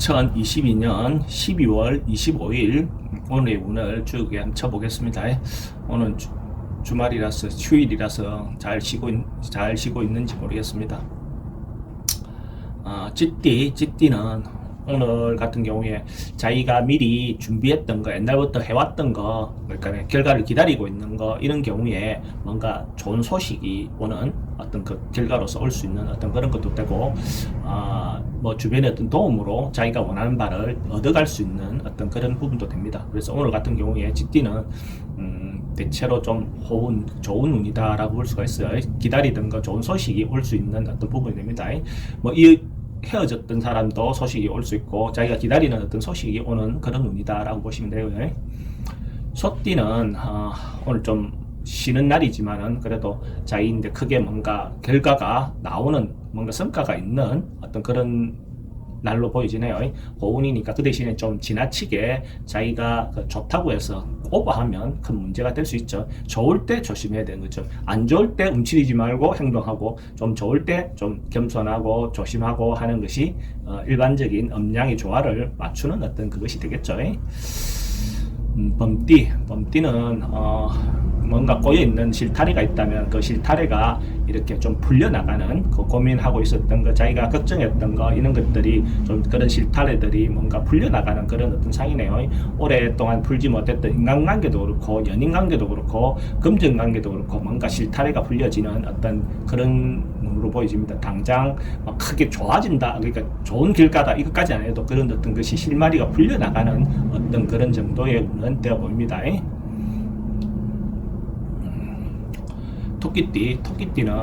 2022년 12월 25일 오늘의 운을 쭉 한번 쳐보겠습니다. 오늘 주말이라서 휴일이라서 잘 쉬고 있는지 모르겠습니다. 찌띠는 오늘 같은 경우에 자기가 미리 준비했던 거, 옛날부터 해왔던 거, 그러니까 결과를 기다리고 있는 거, 이런 경우에 뭔가 좋은 소식이 오는 어떤 그 결과로서 올 수 있는 어떤 그런 것도 되고, 뭐 주변의 어떤 도움으로 자기가 원하는 바를 얻어갈 수 있는 어떤 그런 부분도 됩니다. 그래서 오늘 같은 경우에 찌띠는 대체로 좀 좋은 운이다라고 볼 수가 있어요. 기다리던 거 좋은 소식이 올 수 있는 어떤 부분이 됩니다. 헤어졌던 사람도 소식이 올 수 있고 자기가 기다리는 어떤 소식이 오는 그런 운이다라고 보시면 돼요. 소띠는 오늘 좀 쉬는 날이지만은 그래도 자기인데 크게 뭔가 결과가 나오는 뭔가 성과가 있는 어떤 그런 날로 보여지네요. 고운이니까 그 대신에 좀 지나치게 자기가 좋다고 해서 오버하면 큰 문제가 될 수 있죠. 좋을 때 조심해야 되는 거죠. 안 좋을 때 움츠리지 말고 행동하고, 좀 좋을 때 좀 겸손하고 조심하고 하는 것이 일반적인 음양의 조화를 맞추는 어떤 그것이 되겠죠. 범띠는 뭔가 꼬여있는 실타래가 있다면 그 실타래가 이렇게 좀 풀려나가는, 그 고민하고 있었던 거, 자기가 걱정했던 거, 이런 것들이 좀 그런 실타래들이 뭔가 풀려나가는 그런 어떤 상이네요. 오랫동안 풀지 못했던 인간관계도 그렇고 연인관계도 그렇고 금전관계도 그렇고 뭔가 실타래가 풀려지는 어떤 그런 눈으로 보여집니다. 당장 막 크게 좋아진다, 그러니까 좋은 결과다, 이것까지 안 해도 그런 어떤 것이 실마리가 풀려나가는 어떤 그런 정도의 운은 되어 보입니다. 토끼띠는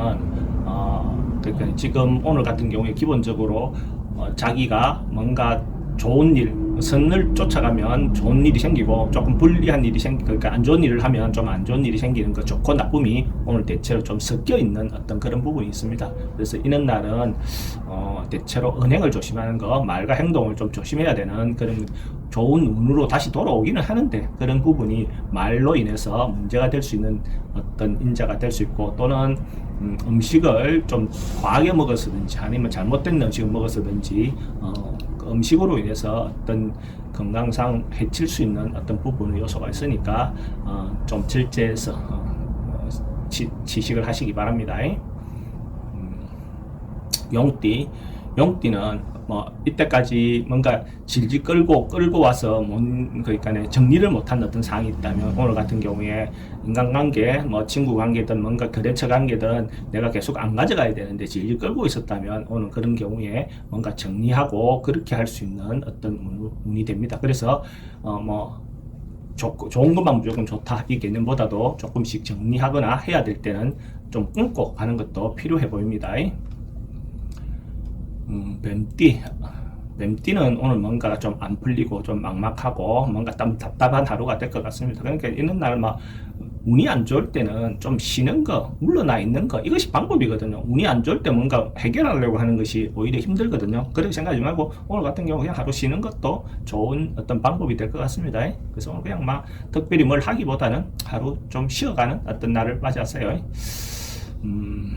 그러니까 지금 오늘 같은 경우에 기본적으로 자기가 뭔가 좋은 일, 선을 쫓아가면 좋은 일이 생기고 조금 불리한 일이 그러니까 안 좋은 일을 하면 좀 안 좋은 일이 생기는 거, 좋고 나쁨이 오늘 대체로 좀 섞여 있는 어떤 그런 부분이 있습니다. 그래서 이런 날은 대체로 은행을 조심하는 거, 말과 행동을 좀 조심해야 되는 그런 좋은 운으로 다시 돌아오기는 하는데, 그런 부분이 말로 인해서 문제가 될 수 있는 어떤 인자가 될 수 있고, 또는 음식을 좀 과하게 먹었든지 아니면 잘못된 음식을 먹었든지 그 음식으로 인해서 어떤 건강상 해칠 수 있는 어떤 부분의 요소가 있으니까 좀 절제해서 지식을 하시기 바랍니다. 용띠는 뭐 이때까지 뭔가 질질 끌고 와서 그러니까 정리를 못한 어떤 상황이 있다면, 오늘 같은 경우에 인간관계, 뭐 친구관계든 뭔가 거래처 관계든 내가 계속 안 가져가야 되는데 질질 끌고 있었다면, 오늘 그런 경우에 뭔가 정리하고 그렇게 할 수 있는 어떤 운이 됩니다. 그래서 뭐 좋은 것만 무조건 좋다 이 개념보다도 조금씩 정리하거나 해야 될 때는 좀 끊고 가는 것도 필요해 보입니다. 뱀띠는 오늘 뭔가 좀 안 풀리고 좀 막막하고 뭔가 답답한 하루가 될 것 같습니다. 그러니까 이런 날 막 운이 안 좋을 때는 좀 쉬는 거, 물러나 있는 거, 이것이 방법이거든요. 운이 안 좋을 때 뭔가 해결하려고 하는 것이 오히려 힘들거든요. 그렇게 생각하지 말고 오늘 같은 경우 그냥 하루 쉬는 것도 좋은 어떤 방법이 될 것 같습니다. 그래서 오늘 그냥 막 특별히 뭘 하기보다는 하루 좀 쉬어가는 어떤 날을 맞았어요.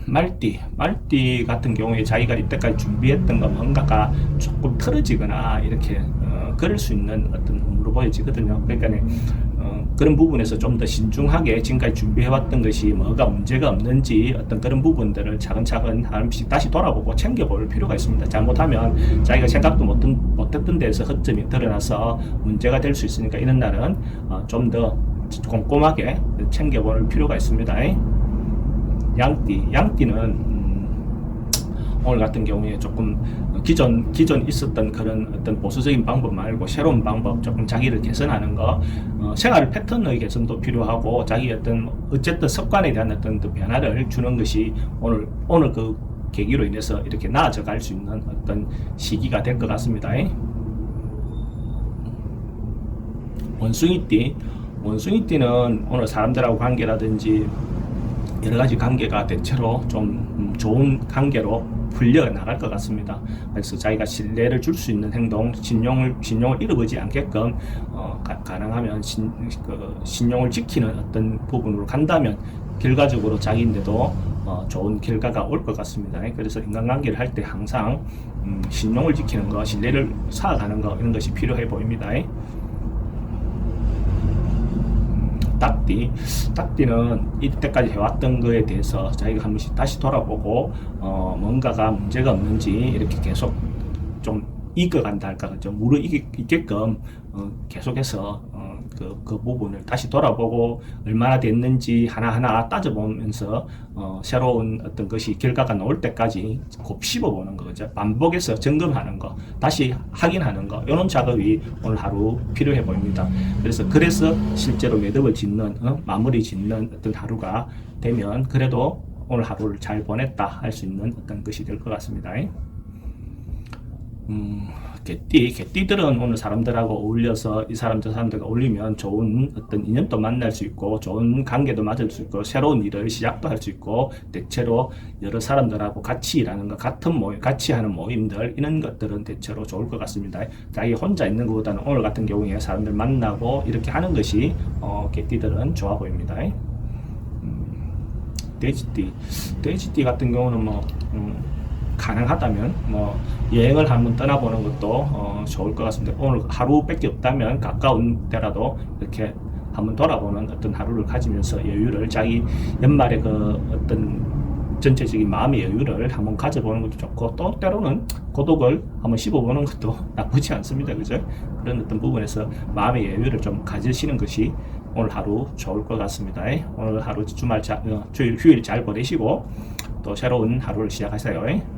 말띠 같은 경우에 자기가 이때까지 준비했던 거 뭔가가 조금 틀어지거나 이렇게 그럴 수 있는 어떤 운으로 보여지거든요. 그러니까 그런 부분에서 좀 더 신중하게 지금까지 준비해왔던 것이 뭐가 문제가 없는지 어떤 그런 부분들을 차근차근 하나씩 다시 돌아보고 챙겨볼 필요가 있습니다. 잘못하면 자기가 생각도 못했던 데에서 허점이 드러나서 문제가 될 수 있으니까 이런 날은 좀 더 꼼꼼하게 챙겨볼 필요가 있습니다. 양띠는 오늘 같은 경우에 조금 기존 있었던 그런 어떤 보수적인 방법 말고 새로운 방법, 조금 자기를 개선하는 거, 생활 패턴의 개선도 필요하고 자기 어쨌든 습관에 대한 어떤 변화를 주는 것이 오늘 그 계기로 인해서 이렇게 나아져 갈 수 있는 어떤 시기가 될 것 같습니다. 원숭이띠는 오늘 사람들하고 관계라든지 여러 가지 관계가 대체로 좀 좋은 관계로 풀려 나갈 것 같습니다. 그래서 자기가 신뢰를 줄 수 있는 행동, 신용을 잃어버리지 않게끔 가능하면 신용을 지키는 어떤 부분으로 간다면 결과적으로 자기인데도 좋은 결과가 올 것 같습니다. 그래서 인간관계를 할 때 항상 신용을 지키는 거, 신뢰를 쌓아가는 거, 이런 것이 필요해 보입니다. 딱띠는 이때까지 해왔던 거에 대해서 자기가 한 번씩 다시 돌아보고 뭔가가 문제가 없는지 이렇게 계속 좀 이겨간다 할까, 그죠? 무르익게끔 계속해서 그 부분을 다시 돌아보고 얼마나 됐는지 하나하나 따져보면서 새로운 어떤 것이 결과가 나올 때까지 곱씹어보는 거죠. 반복해서 점검하는 거, 다시 확인하는 거, 이런 작업이 오늘 하루 필요해 보입니다. 그래서 실제로 매듭을 짓는 마무리 짓는 어떤 하루가 되면 그래도 오늘 하루를 잘 보냈다 할 수 있는 어떤 것이 될 것 같습니다. 개띠들은 오늘 사람들하고 어울려서 이 사람 저 사람들과 어울리면 좋은 어떤 인연도 만날 수 있고 좋은 관계도 맞을 수 있고 새로운 일을 시작도 할 수 있고 대체로 여러 사람들하고 같이 일하는 것, 같은 모임, 같이 하는 모임들, 이런 것들은 대체로 좋을 것 같습니다. 자기 혼자 있는 것보다는 오늘 같은 경우에 사람들 만나고 이렇게 하는 것이 개띠들은 좋아 보입니다. 돼지띠 같은 경우는 가능하다면 여행을 한번 떠나보는 것도 좋을 것 같습니다. 오늘 하루밖에 없다면 가까운 데라도 이렇게 한번 돌아보는 어떤 하루를 가지면서 여유를, 자기 연말에 그 어떤 전체적인 마음의 여유를 한번 가져보는 것도 좋고, 또 때로는 고독을 한번 씹어보는 것도 나쁘지 않습니다. 그죠? 그런 어떤 부분에서 마음의 여유를 좀 가지시는 것이 오늘 하루 좋을 것 같습니다. 오늘 하루 휴일 잘 보내시고 또 새로운 하루를 시작하세요.